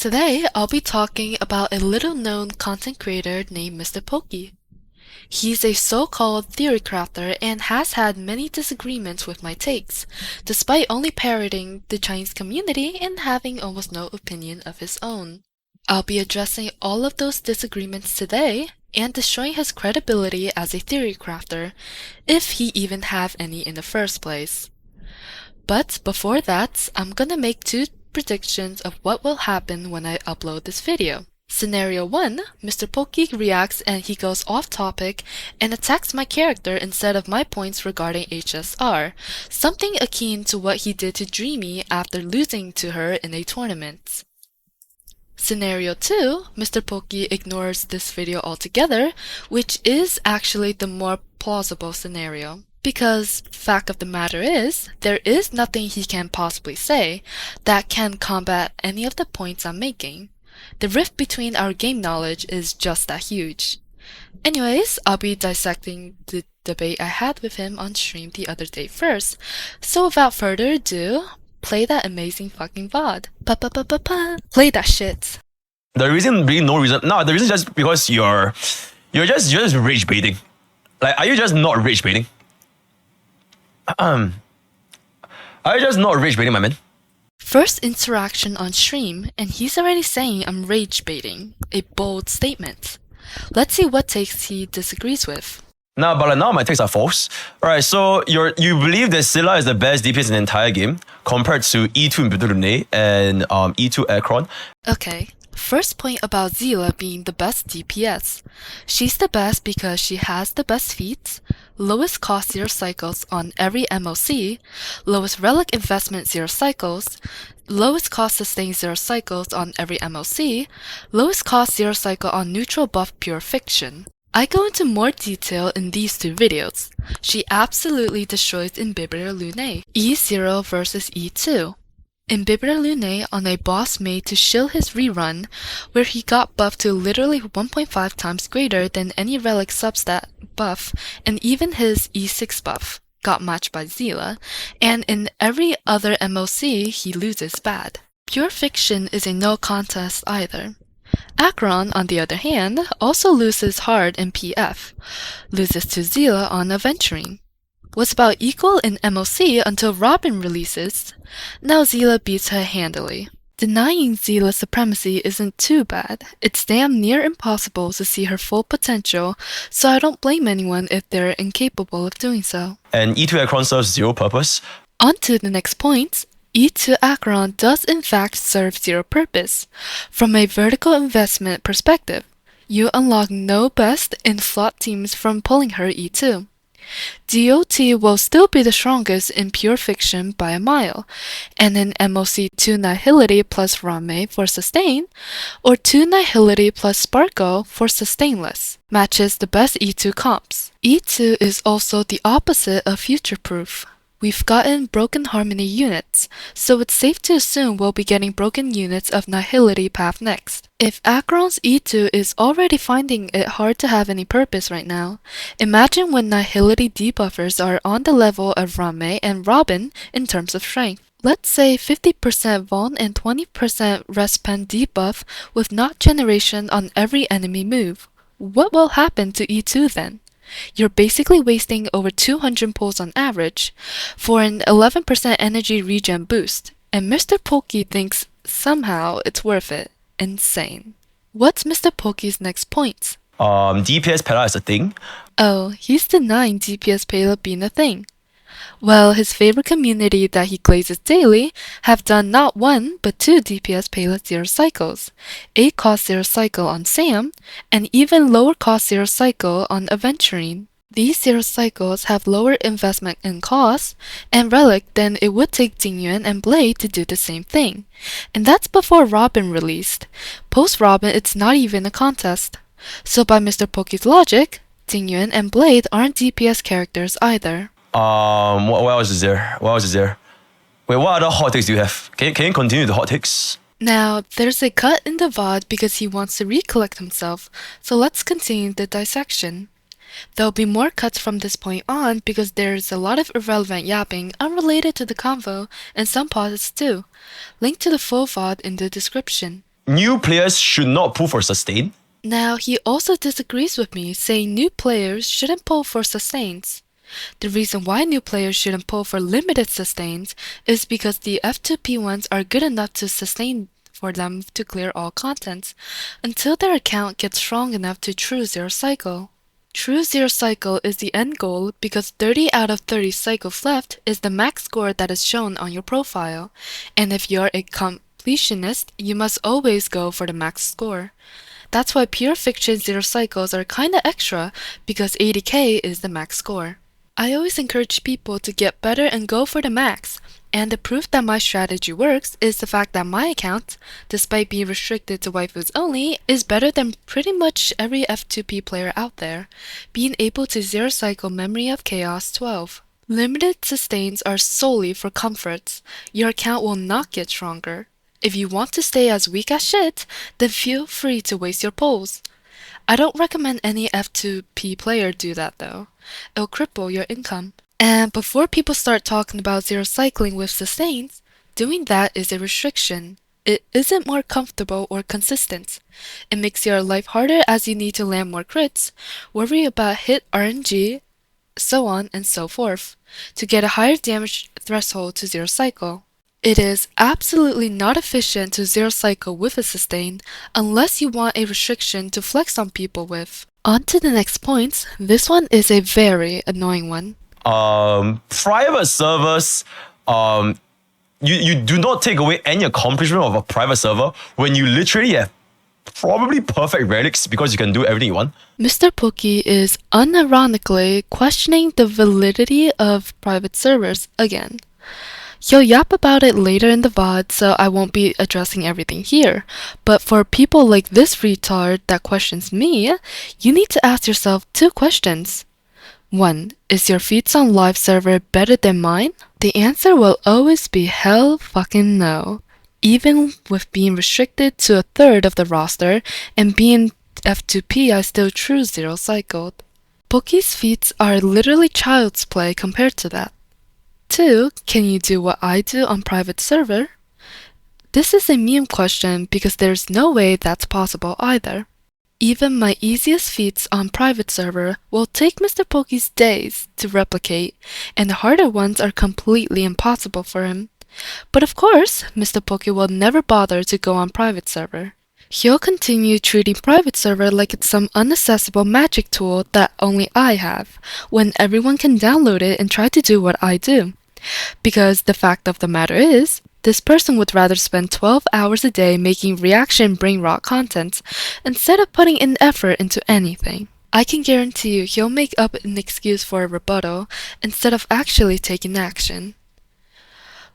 Today, I'll be talking about a little-known content creator named MrPokke. He's a so-called theory crafter and has had many disagreements with my takes, despite only parroting the Chinese community and having almost no opinion of his own. I'll be addressing all of those disagreements today and destroying his credibility as a theory crafter, if he even have any in the first place. But before that, I'm gonna make two predictions of what will happen when I upload this video. Scenario 1, MrPokke reacts and he goes off topic and attacks my character instead of my points regarding HSR, something akin to what he did to Dreamy after losing to her in a tournament. Scenario 2, MrPokke ignores this video altogether, which is actually the more plausible scenario. Because, fact of the matter is, there is nothing he can possibly say that can combat any of the points I'm making. The rift between our game knowledge is just that huge. Anyways, I'll be dissecting the debate I had with him on stream the other day first, so without further ado, play that amazing fucking VOD. Pa-pa-pa-pa-pa. Play that shit. The reason being no reason. No, the reason is just because you're just rage baiting. Like, are you just not rage baiting? Are you just not rage baiting, my man? First interaction on stream, and he's already saying I'm rage baiting. A bold statement. Let's see what takes he disagrees with. Now, but now my takes are false. Alright, so you believe that Scylla is the best DPS in the entire game compared to E2 Mbidurune and E2 Akron. Okay. First point about Zila being the best DPS. She's the best because she has the best feats, lowest cost 0 cycles on every MOC, lowest relic investment 0 cycles, lowest cost sustain 0 cycles on every MOC, lowest cost 0 cycle on neutral buff pure fiction. I go into more detail in these two videos. She absolutely destroys Imbibitor Lune, E0 versus E2. Imbibitor Lune on a boss made to shill his rerun, where he got buffed to literally 1.5 times greater than any relic substat buff, and even his E6 buff got matched by Zila, and in every other MOC he loses bad. Pure Fiction is a no contest either. Akron, on the other hand, also loses hard in PF, loses to Zila on Aventuring. Was about equal in MOC until Robin releases. Now Zila beats her handily. Denying Zila's supremacy isn't too bad. It's damn near impossible to see her full potential, so I don't blame anyone if they're incapable of doing so. And E2 Akron serves zero purpose. On to the next point. E2 Akron does in fact serve zero purpose. From a vertical investment perspective, you unlock no best in slot teams from pulling her E2. DOT will still be the strongest in Pure Fiction by a mile, and in MOC 2 Nihility plus Rame for sustain, or 2 Nihility plus Sparkle for sustainless, matches the best E2 comps. E2 is also the opposite of future-proof. We've gotten Broken Harmony units, so it's safe to assume we'll be getting broken units of Nihility path next. If Akron's E2 is already finding it hard to have any purpose right now, imagine when Nihility debuffers are on the level of Rame and Robin in terms of strength. Let's say 50% Vaughn and 20% Respen debuff with Knot Generation on every enemy move. What will happen to E2 then? You're basically wasting over 200 pulls on average for an 11% energy regen boost, and MrPokke thinks somehow it's worth it. Insane. What's MrPokke's next point? DPS Pela is a thing. Oh, he's denying DPS Pela being a thing. Well, his favorite community that he glazes daily have done not 1 but 2 DPS Pela 0 cycles, 8 cost 0 cycle on Sam, and even lower cost 0 cycle on Aventuring. These 0 cycles have lower investment in cost and relic than it would take Jingyuan and Blade to do the same thing. And that's before Robin released. Post Robin, it's not even a contest. So by MrPokke's logic, Jingyuan and Blade aren't DPS characters either. What else is there? What else is there? Wait, what other hot takes do you have? Can you continue the hot takes? Now, there's a cut in the VOD because he wants to recollect himself, so let's continue the dissection. There'll be more cuts from this point on because there's a lot of irrelevant yapping unrelated to the convo and some pauses too. Link to the full VOD in the description. new players should not pull for sustain. Now, he also disagrees with me, saying new players shouldn't pull for sustains. The reason why new players shouldn't pull for limited sustains is because the F2P ones are good enough to sustain for them to clear all contents until their account gets strong enough to true zero cycle. True zero cycle is the end goal because 30 out of 30 cycles left is the max score that is shown on your profile, and if you're a completionist, you must always go for the max score. That's why pure fiction zero cycles are kinda extra because 80k is the max score. I always encourage people to get better and go for the max, and the proof that my strategy works is the fact that my account, despite being restricted to waifus only, is better than pretty much every F2P player out there, being able to zero cycle Memory of Chaos 12. Limited sustains are solely for comforts. Your account will not get stronger. If you want to stay as weak as shit, then feel free to waste your pulls. I don't recommend any F2P player do that though. It'll cripple your income. And before people start talking about zero cycling with sustains, doing that is a restriction. It isn't more comfortable or consistent. It makes your life harder as you need to land more crits, worry about hit RNG, so on and so forth, to get a higher damage threshold to zero cycle. It is absolutely not efficient to zero cycle with a sustain unless you want a restriction to flex on people with. On to the next point. This one is a very annoying one. Private servers, you do not take away any accomplishment of a private server when you literally have probably perfect relics because you can do everything you want. MrPokke is unironically questioning the validity of private servers again. He'll yap about it later in the VOD, so I won't be addressing everything here. But for people like this retard that questions me, you need to ask yourself two questions. 1. Is your feats on live server better than mine? The answer will always be hell fucking no. Even with being restricted to a third of the roster and being F2P, I still true zero cycled. Pokke's feats are literally child's play compared to that. 2. Can you do what I do on private server? This is a meme question because there's no way that's possible either. Even my easiest feats on private server will take MrPokke's days to replicate, and the harder ones are completely impossible for him. But of course, MrPokke will never bother to go on private server. He'll continue treating private server like it's some unaccessible magic tool that only I have, when everyone can download it and try to do what I do. Because the fact of the matter is, this person would rather spend 12 hours a day making reaction brain rot content instead of putting in effort into anything. I can guarantee you he'll make up an excuse for a rebuttal instead of actually taking action.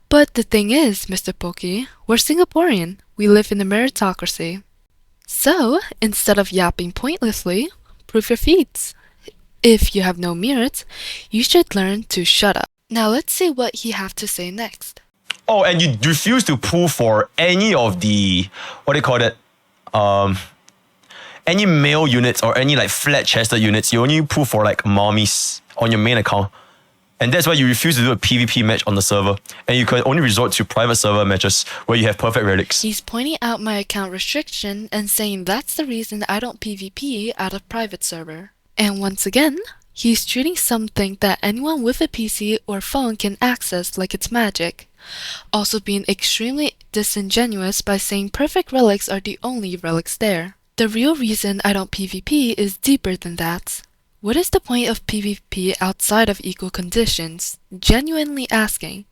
But the thing is, MrPokke, we're Singaporean. We live in a meritocracy. So, instead of yapping pointlessly, prove your feats. If you have no merit, you should learn to shut up. Now let's see what he have to say next. Oh, and you refuse to pull for any of the, what do you call it? Any male units or any like flat-chested units. You only pull for like mommies on your main account. And that's why you refuse to do a PvP match on the server. And you can only resort to private server matches where you have perfect relics. He's pointing out my account restriction and saying that's the reason I don't PvP out of private server. And once again, he's treating something that anyone with a PC or phone can access like it's magic. Also being extremely disingenuous by saying perfect relics are the only relics there. The real reason I don't PvP is deeper than that. What is the point of PvP outside of equal conditions? Genuinely asking.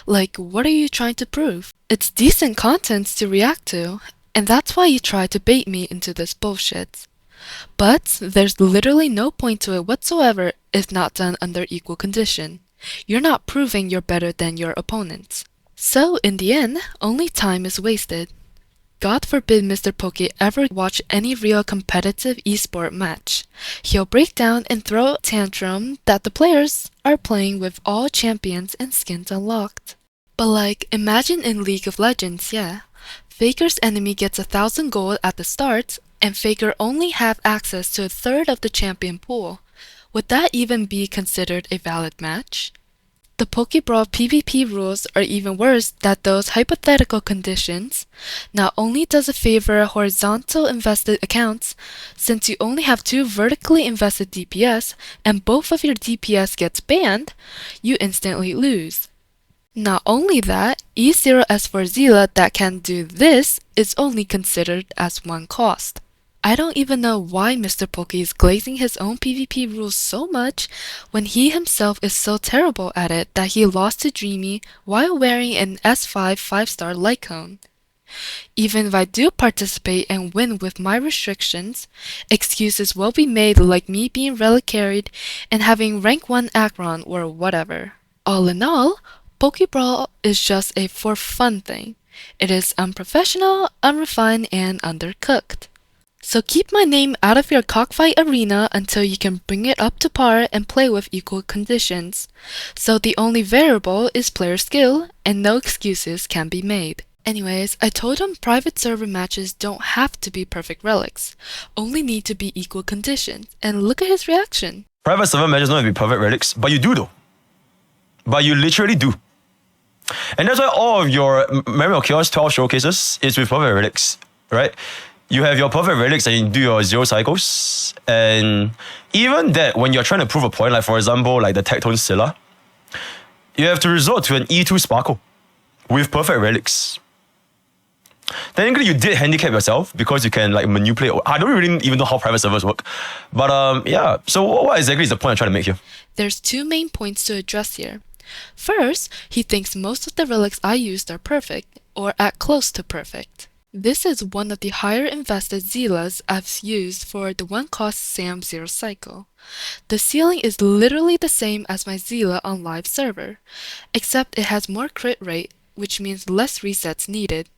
Like, what are you trying to prove? It's decent content to react to, and that's why you try to bait me into this bullshit. But there's literally no point to it whatsoever if not done under equal condition. You're not proving you're better than your opponent. So in the end, only time is wasted. God forbid MrPokke ever watch any real competitive esport match. He'll break down and throw a tantrum that the players are playing with all champions and skins unlocked. But like, imagine in League of Legends, yeah. Faker's enemy gets 1,000 gold at the start, and Faker only have access to a third of the champion pool. Would that even be considered a valid match? The Pokebrawl PvP rules are even worse than those hypothetical conditions. Not only does it favor horizontal invested accounts, since you only have 2 vertically invested DPS and both of your DPS gets banned, you instantly lose. Not only that, E0S4 that can do this is only considered as 1 cost. I don't even know why MrPokke is glazing his own PvP rules so much when he himself is so terrible at it that he lost to Dreamy while wearing an S5 5-star light cone. Even if I do participate and win with my restrictions, excuses will be made like me being relic carried and having rank 1 Acheron or whatever. All in all, Pokebrawl is just a for fun thing. It is unprofessional, unrefined, and undercooked. So keep my name out of your cockfight arena until you can bring it up to par and play with equal conditions. So the only variable is player skill, and no excuses can be made. Anyways, I told him private server matches don't have to be perfect relics, only need to be equal conditions, and look at his reaction. Private server matches don't have to be perfect relics, but you do though. But you literally do. And that's why all of your Memory of Chaos 12 showcases is with perfect relics, right? You have your perfect relics and you do your 0 cycles. And even that, when you're trying to prove a point, like for example, like the Tectone Scylla, you have to resort to an E2 Sparkle with perfect relics. Technically, you did handicap yourself because you can like manipulate. I don't really even know how private servers work. But yeah, so what exactly is the point I'm trying to make here? There's 2 main points to address here. First, he thinks most of the relics I used are perfect, or at close to perfect. This is one of the higher invested Zelas I've used for the 1 cost Sam 0 cycle. The ceiling is literally the same as my Zela on live server, except it has more crit rate, which means less resets needed.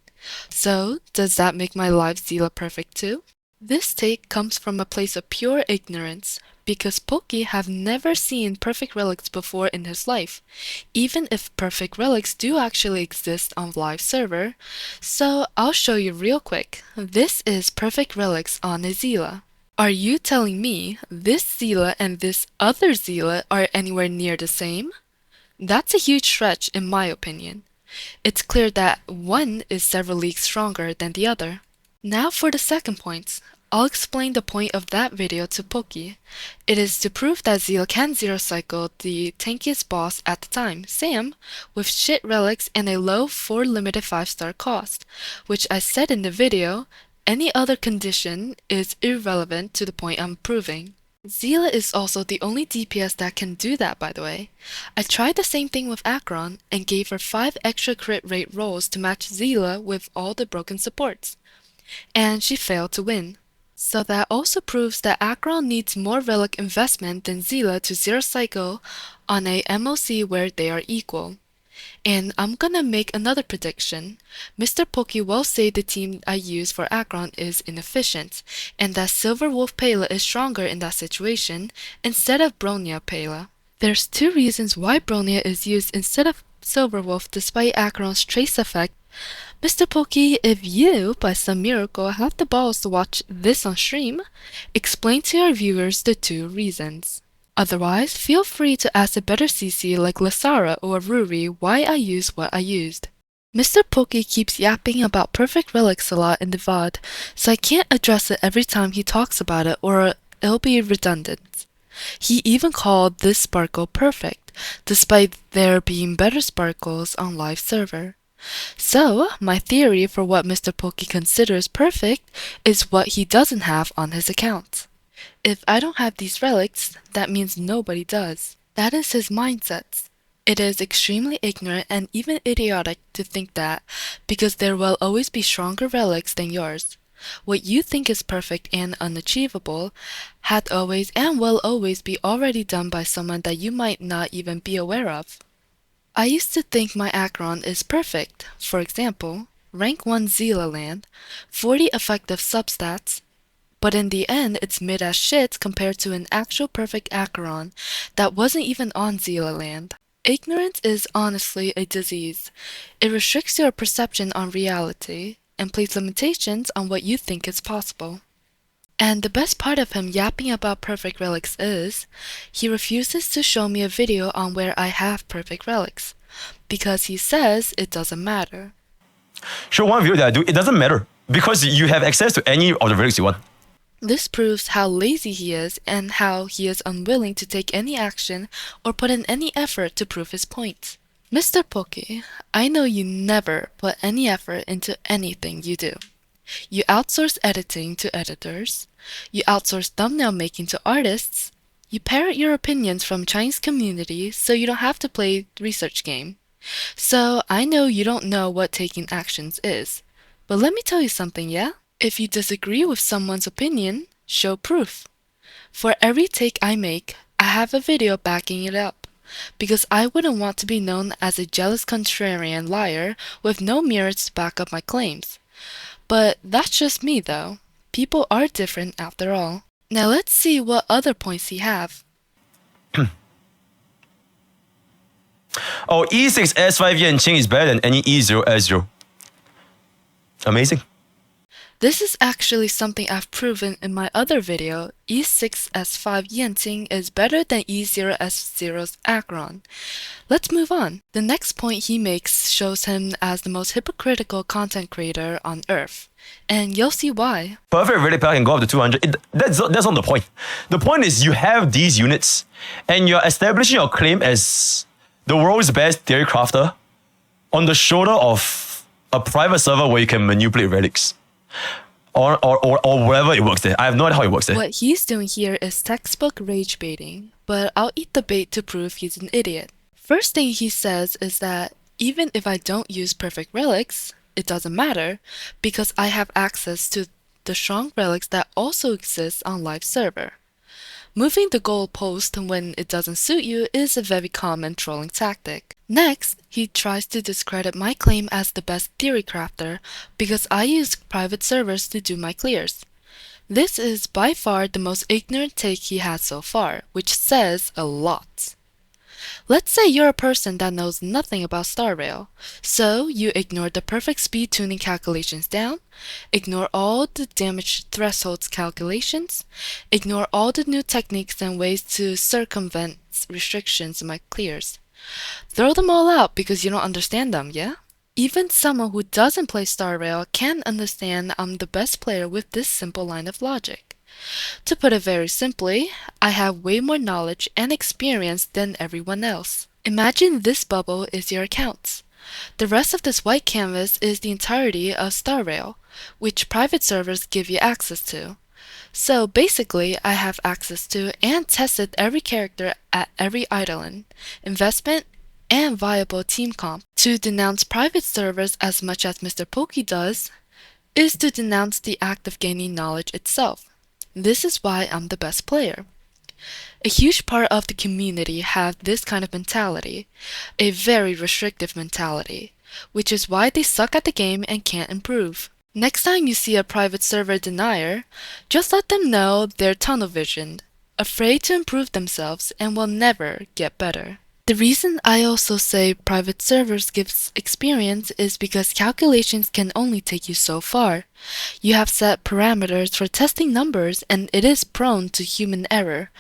So, does that make my live Zela perfect too? This take comes from a place of pure ignorance, because Pokke have never seen perfect relics before in his life, even if perfect relics do actually exist on live server. So I'll show you real quick. This is perfect relics on a Zela. Are you telling me this Zela and this other Zela are anywhere near the same? That's a huge stretch in my opinion. It's clear that one is several leagues stronger than the other. Now for the second point. I'll explain the point of that video to Pokke. It is to prove that Zela can 0 cycle the tankiest boss at the time, Sam, with shit relics and a low 4 limited 5-star cost, which I said in the video, any other condition is irrelevant to the point I'm proving. Zela is also the only DPS that can do that, by the way. I tried the same thing with Acheron and gave her 5 extra crit rate rolls to match Zela with all the broken supports. And she failed to win. So that also proves that Acheron needs more relic investment than Zela to 0 cycle on a MOC where they are equal. And I'm gonna make another prediction. MrPokke will say the team I use for Acheron is inefficient, and that Silver Wolf Pela is stronger in that situation instead of Bronya Pela. There's 2 reasons why Bronya is used instead of Silver Wolf despite Acheron's trace effect. MrPokke, if you, by some miracle, have the balls to watch this on stream, explain to your viewers the 2 reasons. Otherwise, feel free to ask a better CC like Lasara or Ruri why I used what I used. MrPokke keeps yapping about perfect relics a lot in the VOD, so I can't address it every time he talks about it or it'll be redundant. He even called this sparkle perfect, despite there being better sparkles on live server. So, my theory for what MrPokke considers perfect is what he doesn't have on his account. If I don't have these relics, that means nobody does. That is his mindset. It is extremely ignorant and even idiotic to think that, because there will always be stronger relics than yours. What you think is perfect and unachievable had always and will always be already done by someone that you might not even be aware of. I used to think my Acheron is perfect. For example, rank 1 Zela land, 40 effective substats, but in the end it's mid as shit compared to an actual perfect Acheron that wasn't even on Zela land. Ignorance is honestly a disease. It restricts your perception on reality and places limitations on what you think is possible. And the best part of him yapping about perfect relics is, he refuses to show me a video on where I have perfect relics, because he says it doesn't matter. Show one video that I do, it doesn't matter, because you have access to any of the relics you want. This proves how lazy he is and how he is unwilling to take any action or put in any effort to prove his point. MrPokke, I know you never put any effort into anything you do. You outsource editing to editors. You outsource thumbnail making to artists. You parrot your opinions from Chinese community so you don't have to play research game. So I know you don't know what taking actions is. But let me tell you something, yeah? If you disagree with someone's opinion, show proof. For every take I make, I have a video backing it up. Because I wouldn't want to be known as a jealous contrarian liar with no mirrors to back up my claims. But that's just me though. People are different after all. Now let's see what other points he have. Oh, E6 S5 Yanqing is better than any E0 S0. Amazing. This is actually something I've proven in my other video. E6 S5 Yanqing is better than E0 S0's Akron. Let's move on. The next point he makes shows him as the most hypocritical content creator on Earth. And you'll see why. Perfect relic pack can go up to 200. That's not the point. The point is you have these units and you're establishing your claim as the world's best theory crafter on the shoulder of a private server where you can manipulate relics. Or wherever it works there. I have no idea how it works there. What he's doing here is textbook rage baiting, but I'll eat the bait to prove he's an idiot. First thing he says is that even if I don't use perfect relics, it doesn't matter because I have access to the strong relics that also exist on live server. Moving the goalpost when it doesn't suit you is a very common trolling tactic. Next, he tries to discredit my claim as the best theory crafter because I use private servers to do my clears. This is by far the most ignorant take he has so far, which says a lot. Let's say you're a person that knows nothing about Star Rail, so you ignore the perfect speed tuning calculations down, ignore all the damage thresholds calculations, ignore all the new techniques and ways to circumvent restrictions in my clears. Throw them all out because you don't understand them, yeah? Even someone who doesn't play Star Rail can understand I'm the best player with this simple line of logic. To put it very simply, I have way more knowledge and experience than everyone else. Imagine this bubble is your account. The rest of this white canvas is the entirety of Star Rail, which private servers give you access to. So basically, I have access to and tested every character at every idolin, investment, and viable team comp. To denounce private servers as much as MrPokke does is to denounce the act of gaining knowledge itself. This is why I'm the best player. A huge part of the community have this kind of mentality, a very restrictive mentality, which is why they suck at the game and can't improve. Next time you see a private server denier, just let them know they're tunnel visioned, afraid to improve themselves and will never get better. The reason I also say private servers gives experience is because calculations can only take you so far. You have set parameters for testing numbers and it is prone to human error.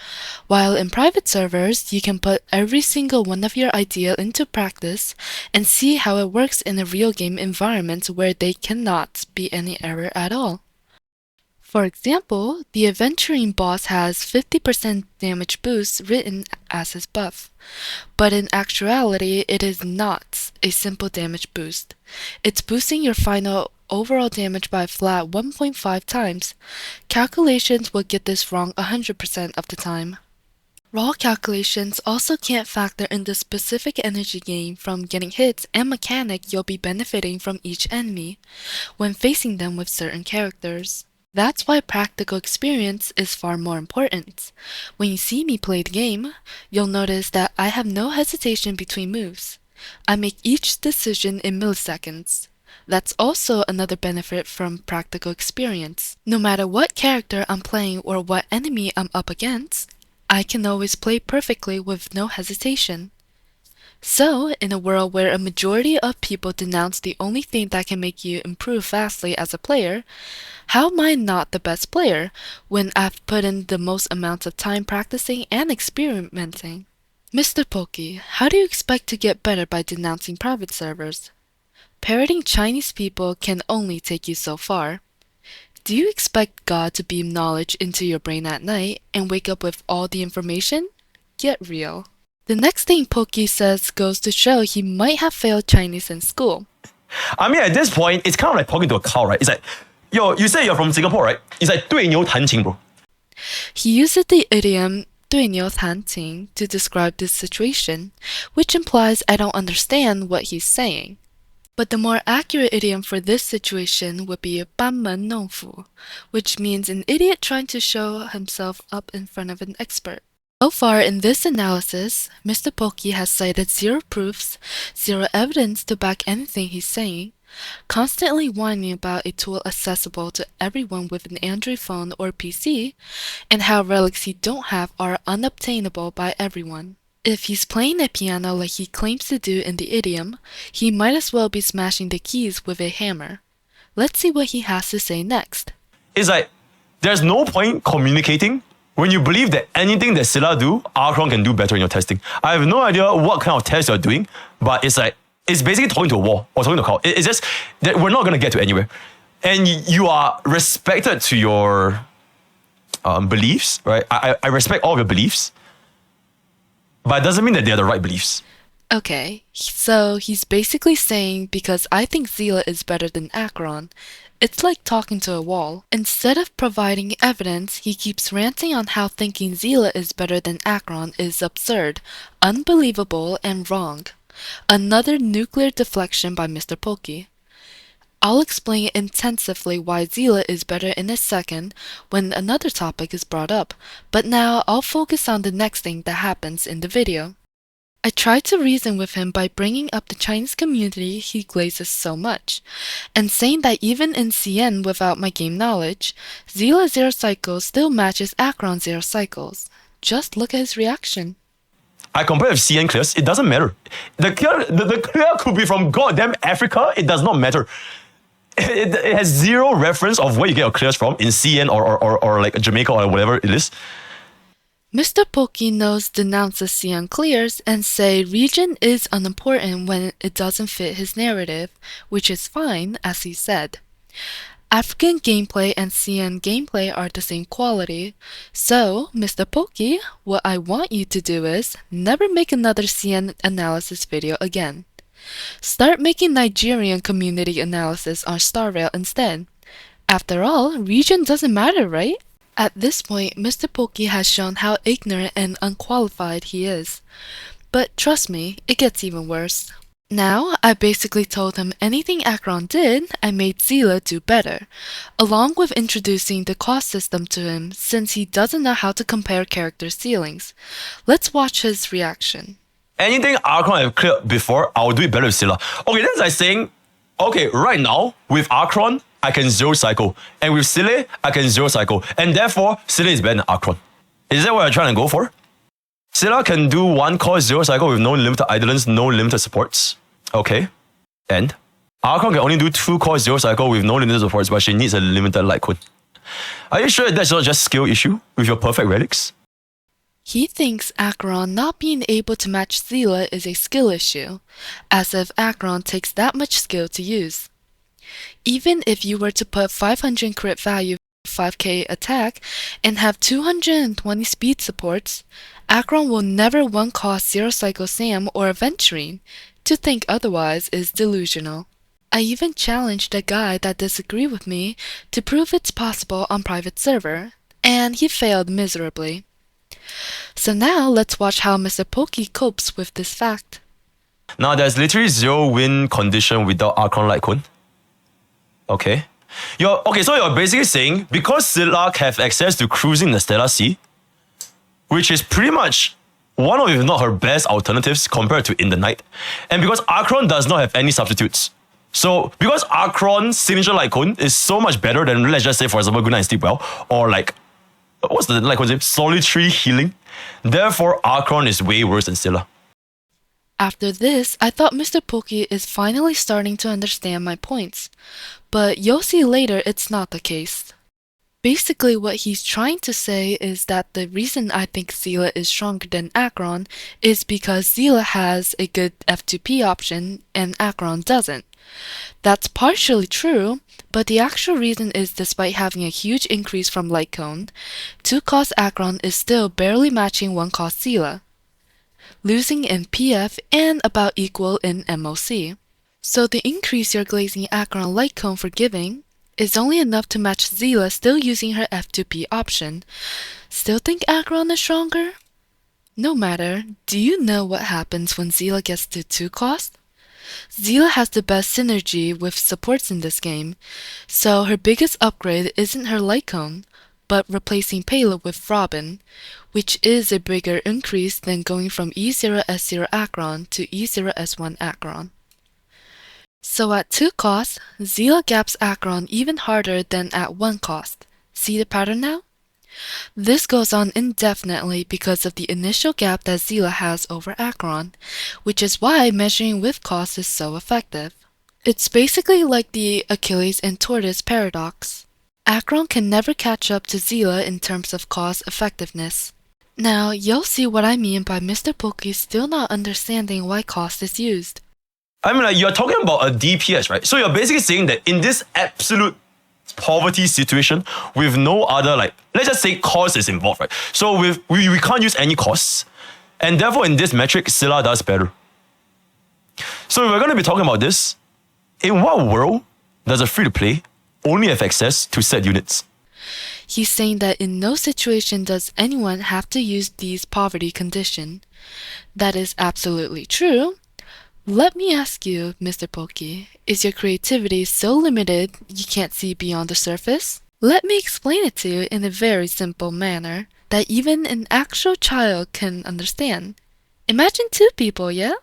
While in private servers, you can put every single one of your idea into practice and see how it works in a real game environment where there cannot be any error at all. For example, the Aventurine boss has 50% damage boost written as his buff, but in actuality it is not a simple damage boost. It's boosting your final overall damage by a flat 1.5 times. Calculations will get this wrong 100% of the time. Raw calculations also can't factor in the specific energy gain from getting hits and mechanic you'll be benefiting from each enemy when facing them with certain characters. That's why practical experience is far more important. When you see me play the game, you'll notice that I have no hesitation between moves. I make each decision in milliseconds. That's also another benefit from practical experience. No matter what character I'm playing or what enemy I'm up against, I can always play perfectly with no hesitation. So, in a world where a majority of people denounce the only thing that can make you improve vastly as a player, how am I not the best player when I've put in the most amount of time practicing and experimenting? Mr. Pokke, how do you expect to get better by denouncing private servers? Parroting Chinese people can only take you so far. Do you expect God to beam knowledge into your brain at night and wake up with all the information? Get real. The next thing Pokke says goes to show he might have failed Chinese in school. I mean, at this point, it's kind of like talking to a cow, right? It's like, yo, you say you're from Singapore, right? It's like 对牛弹琴, bro. He uses the idiom 对牛弹琴 to describe this situation, which implies I don't understand what he's saying. But the more accurate idiom for this situation would be 班门弄斧, which means an idiot trying to show himself up in front of an expert. So far in this analysis, Mr. Pokke has cited zero proofs, zero evidence to back anything he's saying, constantly whining about a tool accessible to everyone with an Android phone or PC, and how relics he don't have are unobtainable by everyone. If he's playing a piano like he claims to do in the idiom, he might as well be smashing the keys with a hammer. Let's see what he has to say next. It's like, there's no point communicating when you believe that anything that Scylla do, Archon can do better in your testing. I have no idea what kind of test you're doing, but it's like, it's basically talking to a wall or talking to a cow. It's just that we're not going to get to anywhere. And you are respected to your beliefs, right? I respect all of your beliefs, but it doesn't mean that they're the right beliefs. Okay, so he's basically saying because I think Zila is better than Akron, it's like talking to a wall. Instead of providing evidence, he keeps ranting on how thinking Zila is better than Akron is absurd, unbelievable, and wrong. Another nuclear deflection by Mr. Pokke. I'll explain intensively why Zila is better in a second when another topic is brought up, but now I'll focus on the next thing that happens in the video. I tried to reason with him by bringing up the Chinese community he glazes so much, and saying that even in CN without my game knowledge, Zila Zero Cycles still matches Akron Zero Cycles. Just look at his reaction. I compare with CN clears, it doesn't matter. The clear could be from goddamn Africa, it does not matter. It has zero reference of where you get your clears from in CN or like Jamaica or whatever it is. Mr. Pokke knows denounces CN clears and say region is unimportant when it doesn't fit his narrative, which is fine, as he said. African gameplay and CN gameplay are the same quality, so, Mr. Pokke, what I want you to do is never make another CN analysis video again. Start making Nigerian community analysis on StarRail instead. After all, region doesn't matter, right? At this point, Mr. Pokke has shown how ignorant and unqualified he is. But trust me, it gets even worse. Now, I basically told him anything Akron did, I made Zila do better, along with introducing the cost system to him since he doesn't know how to compare character ceilings. Let's watch his reaction. Anything Archon have cleared before, I'll do it better with Scylla. Okay, that's like saying, okay, right now, with Archon, I can zero cycle. And with Scylla, I can zero cycle. And therefore, Scylla is better than Archon. Is that what you're trying to go for? Scylla can do one core zero cycle with no limited idleness, no limited supports. Okay. And Archon can only do 2 core zero cycle with no limited supports, but she needs a limited light cone. Are you sure that's not just skill issue with your perfect relics? He thinks Akron not being able to match Zila is a skill issue, as if Akron takes that much skill to use. Even if you were to put 500 crit value, 5k attack, and have 220 speed supports, Akron will never one-cost Zero Cycle Sam or Aventurine. To think otherwise is delusional. I even challenged a guy that disagreed with me to prove it's possible on private server, and he failed miserably. So now let's watch how Mr. Pokke copes with this fact. Now there's literally 0 win condition without Archon Light Cone. Okay. So you're basically saying because Scylla have access to cruising the Stellar Sea, which is pretty much one of, if not her best alternatives compared to in the night, and because Archon does not have any substitutes. So because Archon's signature Light Cone is so much better than, let's just say, for example, Good Night Sleep Well, or like, what's the Light Cone's name? Solitary Healing. Therefore, Archon is way worse than Scylla. After this, I thought MrPokke is finally starting to understand my points, but you'll see later it's not the case. Basically, what he's trying to say is that the reason I think Seele is stronger than Acheron is because Seele has a good F2P option and Acheron doesn't. That's partially true, but the actual reason is despite having a huge increase from Light Cone, 2-cost Acheron is still barely matching 1-cost Seele, losing in PF and about equal in MOC. So the increase you're glazing Acheron Light Cone for giving is only enough to match Seele still using her F2P option. Still think Acheron is stronger? No matter, do you know what happens when Seele gets to 2-cost? Seele has the best synergy with supports in this game, so her biggest upgrade isn't her Light Cone, but replacing Payload with Robin, which is a bigger increase than going from E0S0 Acheron to E0S1 Acheron. So at 2 costs, Seele gaps Acheron even harder than at 1 cost. See the pattern now? This goes on indefinitely because of the initial gap that Seele has over Acheron, which is why measuring with cost is so effective. It's basically like the Achilles and tortoise paradox. Acheron can never catch up to Seele in terms of cost effectiveness. Now, you'll see what I mean by MrPokke still not understanding why cost is used. I mean, like, you're talking about a DPS, right? So you're basically saying that in this absolute poverty situation with no other, like, let's just say cost is involved, right? So we can't use any costs, and therefore in this metric, Scylla does better. So if we're going to be talking about this, in what world does a free-to-play only have access to set units? He's saying that in no situation does anyone have to use these poverty condition. That is absolutely true. Let me ask you, MrPokke, is your creativity so limited you can't see beyond the surface? Let me explain it to you in a very simple manner that even an actual child can understand. Imagine 2 people, yeah?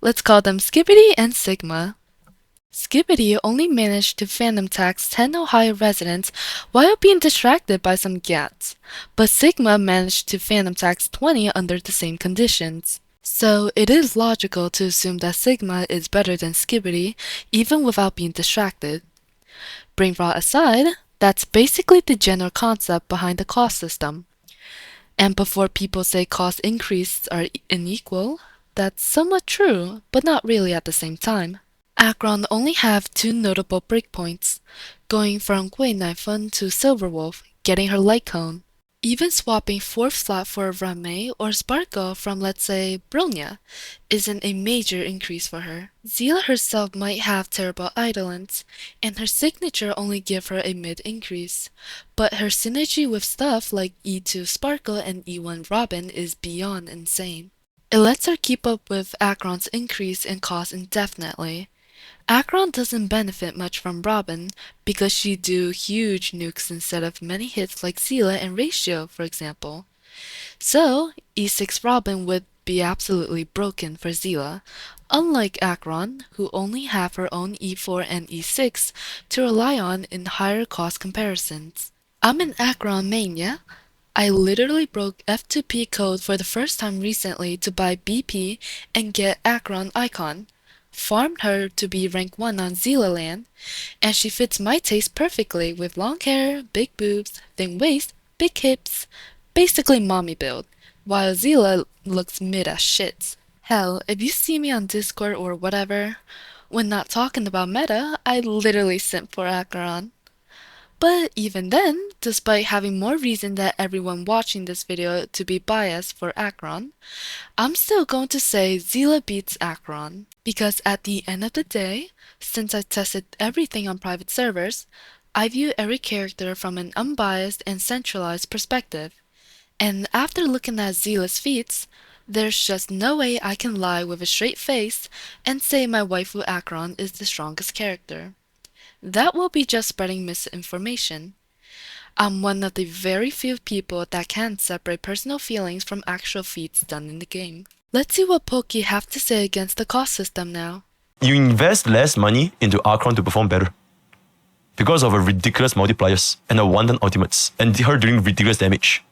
Let's call them Skibidi and Sigma. Skibidi only managed to phantom tax 10 Ohio residents while being distracted by some gats, but Sigma managed to phantom tax 20 under the same conditions. So it is logical to assume that Sigma is better than Skibidi even without being distracted. Brain rot aside, that's basically the general concept behind the cost system. And before people say cost increases are unequal, that's somewhat true, but not really at the same time. Acheron only have 2 notable breakpoints, going from Gui Naifun to Silverwolf, getting her Light Cone. Even swapping 4th slot for Rame or Sparkle from, let's say, Bronya isn't a major increase for her. Seele herself might have terrible idolence, and her signature only give her a mid increase, but her synergy with stuff like E2 Sparkle and E1 Robin is beyond insane. It lets her keep up with Acheron's increase in cost indefinitely. Acheron doesn't benefit much from Robin because she do huge nukes instead of many hits like Seele and Ratio, for example. So, E6 Robin would be absolutely broken for Seele, unlike Acheron, who only have her own E4 and E6 to rely on in higher cost comparisons. I'm an Acheron main, yeah? I literally broke F2P code for the first time recently to buy BP and get Acheron icon. Farmed her to be rank 1 on Zealand, and she fits my taste perfectly with long hair, big boobs, thin waist, big hips, basically mommy build, while Seele looks mid as shit. Hell, if you see me on Discord or whatever, when not talking about meta, I literally simp for Acheron. But even then, despite having more reason than everyone watching this video to be biased for Acheron, I'm still going to say Seele beats Acheron. Because at the end of the day, since I tested everything on private servers, I view every character from an unbiased and centralized perspective. And after looking at Seele's feats, there's just no way I can lie with a straight face and say my waifu Acheron is the strongest character. That will be just spreading misinformation. I'm one of the very few people that can separate personal feelings from actual feats done in the game. Let's see what Pokke have to say against the cost system now. You invest less money into Acheron to perform better because of her ridiculous multipliers and her wanton ultimates and her doing ridiculous damage.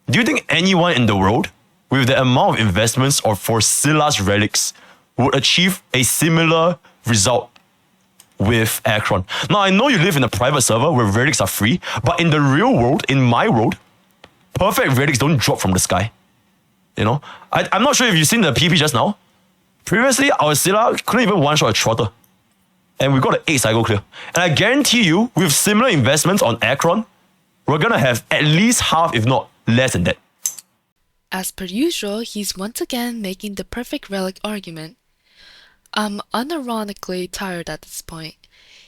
Do you think anyone in the world with the amount of investments or for Scylla's relics would achieve a similar result with Akron. Now, I know you live in a private server where relics are free, but in the real world, in my world, perfect relics don't drop from the sky. You know? I'm not sure if you've seen the PP just now. Previously, our Scylla couldn't even one-shot a Trotter. And we got an 8 cycle clear. And I guarantee you, with similar investments on Akron, we're gonna have at least half, if not less than that. As per usual, he's once again making the perfect relic argument. I'm unironically tired at this point.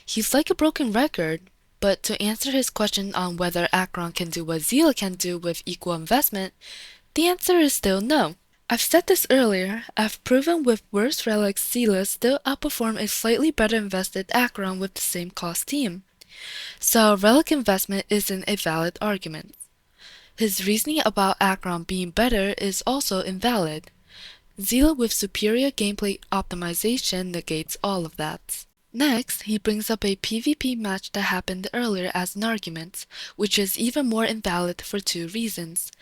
He's like a broken record, but to answer his question on whether Akron can do what Zila can do with equal investment, the answer is still no. I've said this earlier, I've proven with worse relics Zila still outperform a slightly better invested Akron with the same cost team. So relic investment isn't a valid argument. His reasoning about Akron being better is also invalid. Zila with superior gameplay optimization negates all of that. Next, he brings up a PvP match that happened earlier as an argument, which is even more invalid for 2 reasons.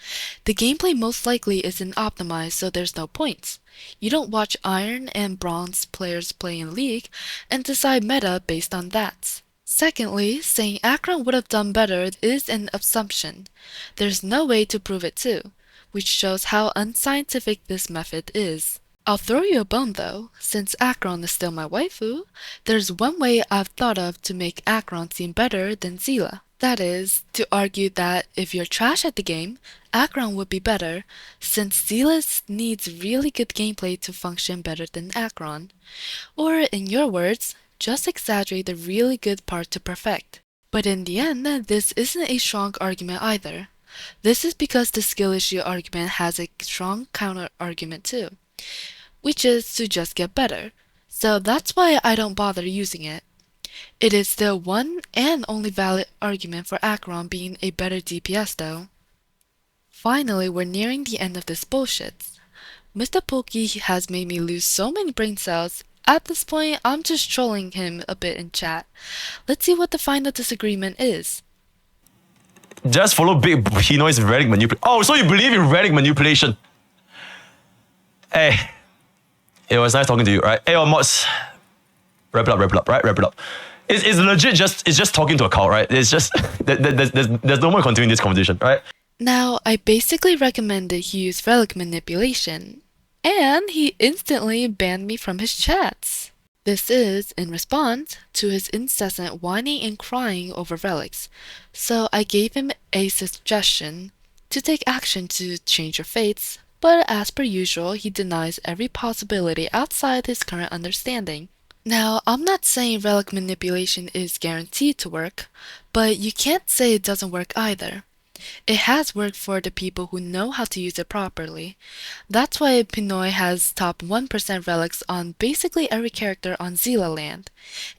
The gameplay most likely isn't optimized, so there's no points. You don't watch Iron and Bronze players play in League and decide meta based on that. Secondly, saying Akron would have done better is an assumption. There's no way to prove it too, which shows how unscientific this method is. I'll throw you a bone though, since Akron is still my waifu, there's one way I've thought of to make Akron seem better than Zila. That is, to argue that if you're trash at the game, Akron would be better, since Zila needs really good gameplay to function better than Akron. Or, in your words, just exaggerate the really good part to perfect. But in the end, this isn't a strong argument either. This is because the skill issue argument has a strong counter-argument too, which is to just get better. So that's why I don't bother using it. It is still one and only valid argument for Akron being a better DPS though. Finally, we're nearing the end of this bullshit. MrPokke has made me lose so many brain cells. At this point, I'm just trolling him a bit in chat. Let's see what the final disagreement is. Just follow Big Pinoy's relic manipulation. Oh, so you believe in relic manipulation? Hey, it was nice talking to you, right? Hey, mods, wrap it up, right? Wrap it up. It's legit. It's just talking to a cow, right? It's just there's no more continuing this conversation, right? Now, I basically recommended he use relic manipulation, and he instantly banned me from his chats. This is in response to his incessant whining and crying over relics, so I gave him a suggestion to take action to change your fates, but as per usual, he denies every possibility outside his current understanding. Now, I'm not saying relic manipulation is guaranteed to work, but you can't say it doesn't work either. It has worked for the people who know how to use it properly. That's why Pinoy has top 1% relics on basically every character on Zila Land,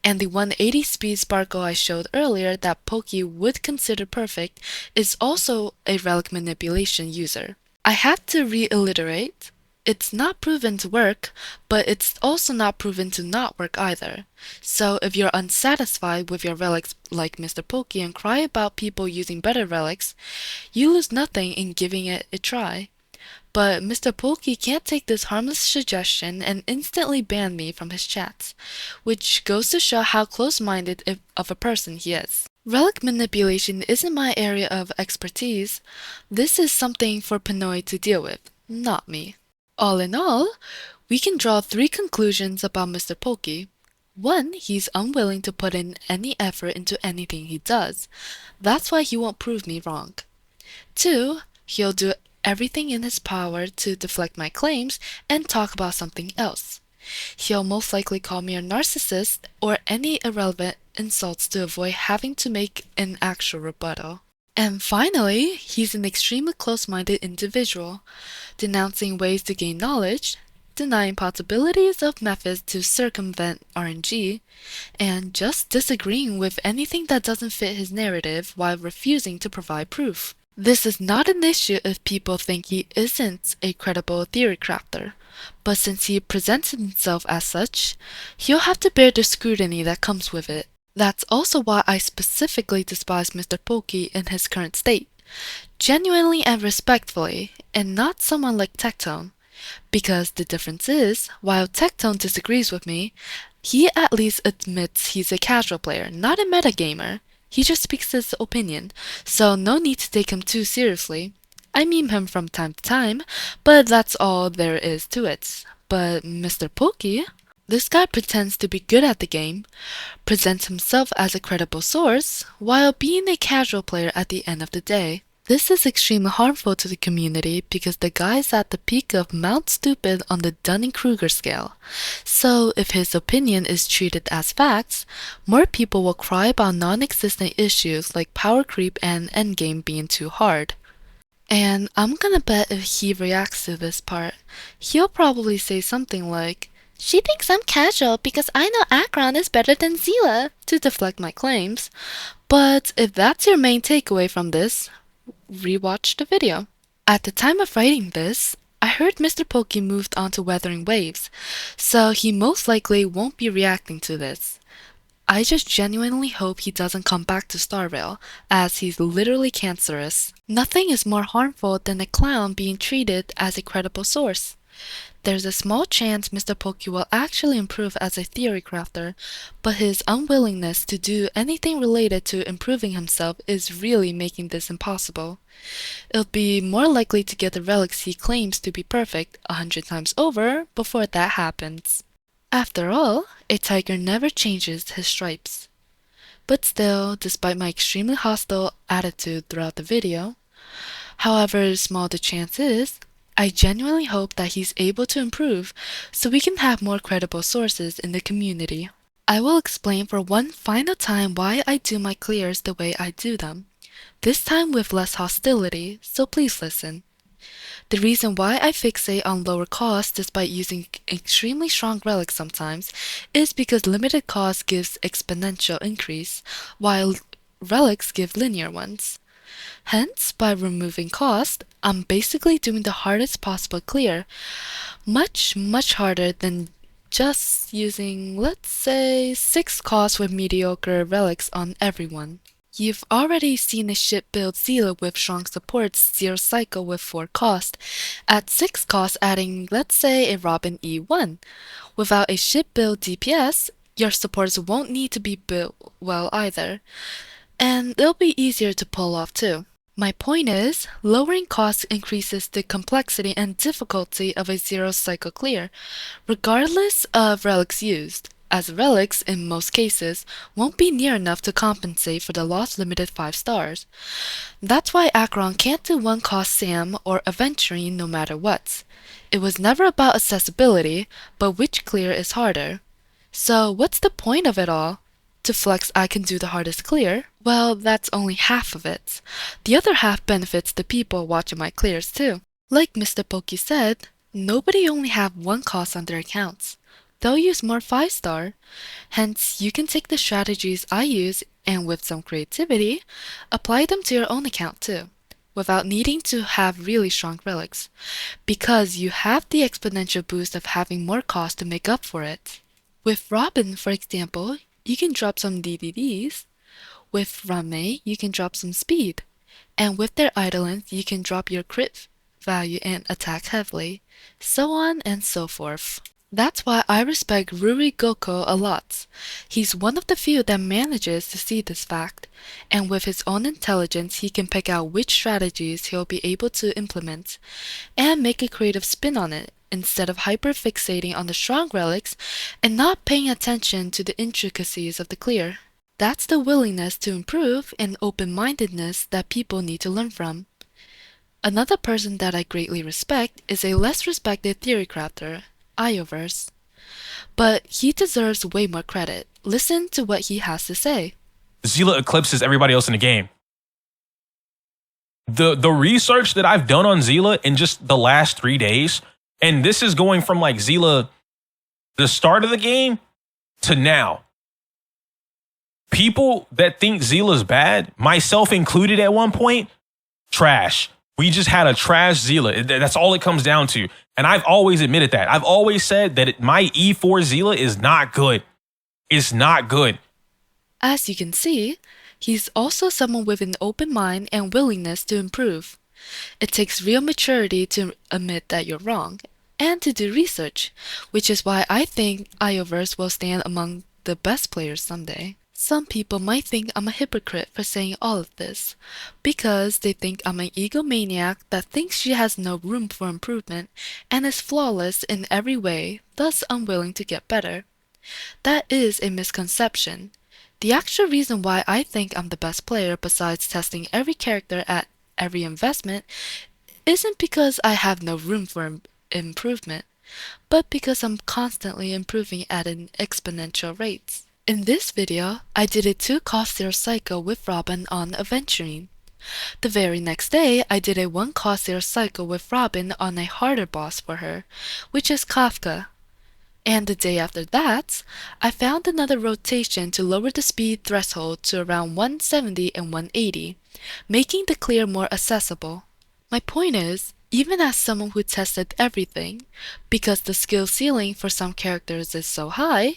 and the 180 speed sparkle I showed earlier that Pokke would consider perfect is also a relic manipulation user. I have to reiterate, it's not proven to work, but it's also not proven to not work either. So if you're unsatisfied with your relics like MrPokke and cry about people using better relics, you lose nothing in giving it a try. But MrPokke can't take this harmless suggestion and instantly ban me from his chats, which goes to show how close-minded of a person he is. Relic manipulation isn't my area of expertise. This is something for Pinoy to deal with, not me. All in all, we can draw 3 conclusions about MrPokke. 1, he's unwilling to put in any effort into anything he does. That's why he won't prove me wrong. 2, he'll do everything in his power to deflect my claims and talk about something else. He'll most likely call me a narcissist or any irrelevant insults to avoid having to make an actual rebuttal. And finally, he's an extremely close-minded individual, denouncing ways to gain knowledge, denying possibilities of methods to circumvent RNG, and just disagreeing with anything that doesn't fit his narrative while refusing to provide proof. This is not an issue if people think he isn't a credible theory crafter, but since he presents himself as such, he'll have to bear the scrutiny that comes with it. That's also why I specifically despise MrPokke in his current state. Genuinely and respectfully, and not someone like Tectone. Because the difference is, while Tectone disagrees with me, he at least admits he's a casual player, not a metagamer. He just speaks his opinion, so no need to take him too seriously. I meme him from time to time, but that's all there is to it. But MrPokke? This guy pretends to be good at the game, presents himself as a credible source, while being a casual player at the end of the day. This is extremely harmful to the community because the guy's at the peak of Mount Stupid on the Dunning-Kruger scale. So if his opinion is treated as facts, more people will cry about non-existent issues like power creep and endgame being too hard. And I'm gonna bet if he reacts to this part, he'll probably say something like, "She thinks I'm casual because I know Akron is better than Zila," to deflect my claims. But if that's your main takeaway from this, rewatch the video. At the time of writing this, I heard MrPokke moved on to Weathering Waves, so he most likely won't be reacting to this. I just genuinely hope he doesn't come back to Star Rail, as he's literally cancerous. Nothing is more harmful than a clown being treated as a credible source. There's a small chance MrPokke will actually improve as a theory crafter, but his unwillingness to do anything related to improving himself is really making this impossible. It'll be more likely to get the relics he claims to be perfect 100 times over before that happens. After all, a tiger never changes his stripes. But still, despite my extremely hostile attitude throughout the video, however small the chance is, I genuinely hope that he's able to improve so we can have more credible sources in the community. I will explain for one final time why I do my clears the way I do them, this time with less hostility, so please listen. The reason why I fixate on lower cost despite using extremely strong relics sometimes is because limited cost gives exponential increase, while relics give linear ones. Hence, by removing cost, I'm basically doing the hardest possible clear, much harder than just using, let's say, 6 cost with mediocre relics on everyone. You've already seen a ship build Zila with strong supports 0 cycle with 4 cost, at 6 cost adding, let's say, a Robin E1. Without a ship build DPS, your supports won't need to be built well either, and they'll be easier to pull off too. My point is, lowering costs increases the complexity and difficulty of a 0 cycle clear, regardless of relics used, as relics, in most cases, won't be near enough to compensate for the lost limited 5 stars. That's why Akron can't do 1 cost Sam or Aventurine no matter what. It was never about accessibility, but which clear is harder. So what's the point of it all? To flex I can do the hardest clear? Well, that's only half of it. The other half benefits the people watching my clears too. Like MrPokke said, nobody only have 1 cost on their accounts. They'll use more 5-star. Hence, you can take the strategies I use and with some creativity, apply them to your own account too, without needing to have really strong relics, because you have the exponential boost of having more cost to make up for it. With Robin, for example, you can drop some DDDs. With Rame, you can drop some speed. And with their idolence, you can drop your crit value and attack heavily, so on and so forth. That's why I respect Ruri Goko a lot. He's one of the few that manages to see this fact, and with his own intelligence he can pick out which strategies he'll be able to implement, and make a creative spin on it, instead of hyper-fixating on the strong relics and not paying attention to the intricacies of the clear. That's the willingness to improve and open-mindedness that people need to learn from. Another person that I greatly respect is a less respected theory crafter, Ioverse. But he deserves way more credit. Listen to what he has to say. Zila eclipses everybody else in the game. The research that I've done on Zila in just the last 3 days, and this is going from like Zila, the start of the game, to now. People that think Zila's bad, myself included at one point, trash. We just had a trash Zila. That's all it comes down to. And I've always admitted that. I've always said that my E4 Zila is not good. It's not good. As you can see, He's also someone with an open mind and willingness to improve. It takes real maturity to admit that you're wrong, and to do research, which is why I think Ioverse will stand among the best players someday. Some people might think I'm a hypocrite for saying all of this, because they think I'm an egomaniac that thinks she has no room for improvement and is flawless in every way, thus unwilling to get better. That is a misconception. The actual reason why I think I'm the best player besides testing every character at every investment isn't because I have no room for improvement, but because I'm constantly improving at an exponential rate. In this video, I did a 2-cost 0 cycle with Robin on Aventurine. The very next day, I did a 1-cost 0 cycle with Robin on a harder boss for her, which is Kafka. And the day after that, I found another rotation to lower the speed threshold to around 170 and 180, making the clear more accessible. My point is, even as someone who tested everything, because the skill ceiling for some characters is so high,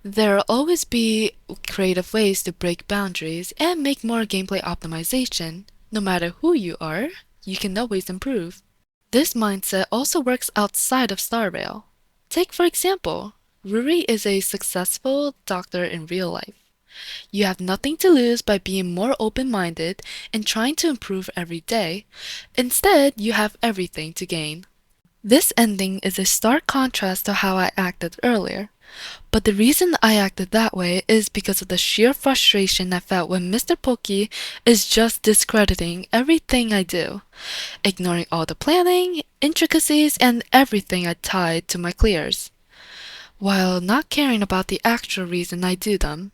there'll always be creative ways to break boundaries and make more gameplay optimization. No matter who you are, you can always improve. This mindset also works outside of Star Rail. Take for example, Ruri is a successful doctor in real life. You have nothing to lose by being more open-minded and trying to improve every day. Instead, you have everything to gain. This ending is a stark contrast to how I acted earlier. But the reason I acted that way is because of the sheer frustration I felt when MrPokke is just discrediting everything I do, ignoring all the planning, intricacies, and everything I tied to my clears, while not caring about the actual reason I do them.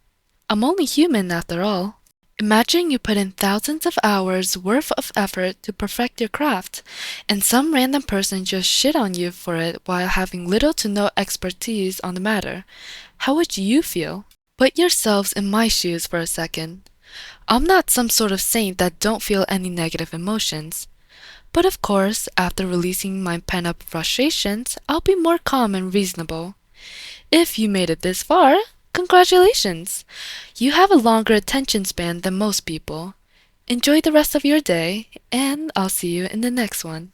I'm only human after all. Imagine you put in thousands of hours worth of effort to perfect your craft, and some random person just shit on you for it while having little to no expertise on the matter. How would you feel? Put yourselves in my shoes for a second. I'm not some sort of saint that don't feel any negative emotions. But of course, after releasing my pent-up frustrations, I'll be more calm and reasonable. If you made it this far, congratulations! You have a longer attention span than most people. Enjoy the rest of your day, and I'll see you in the next one.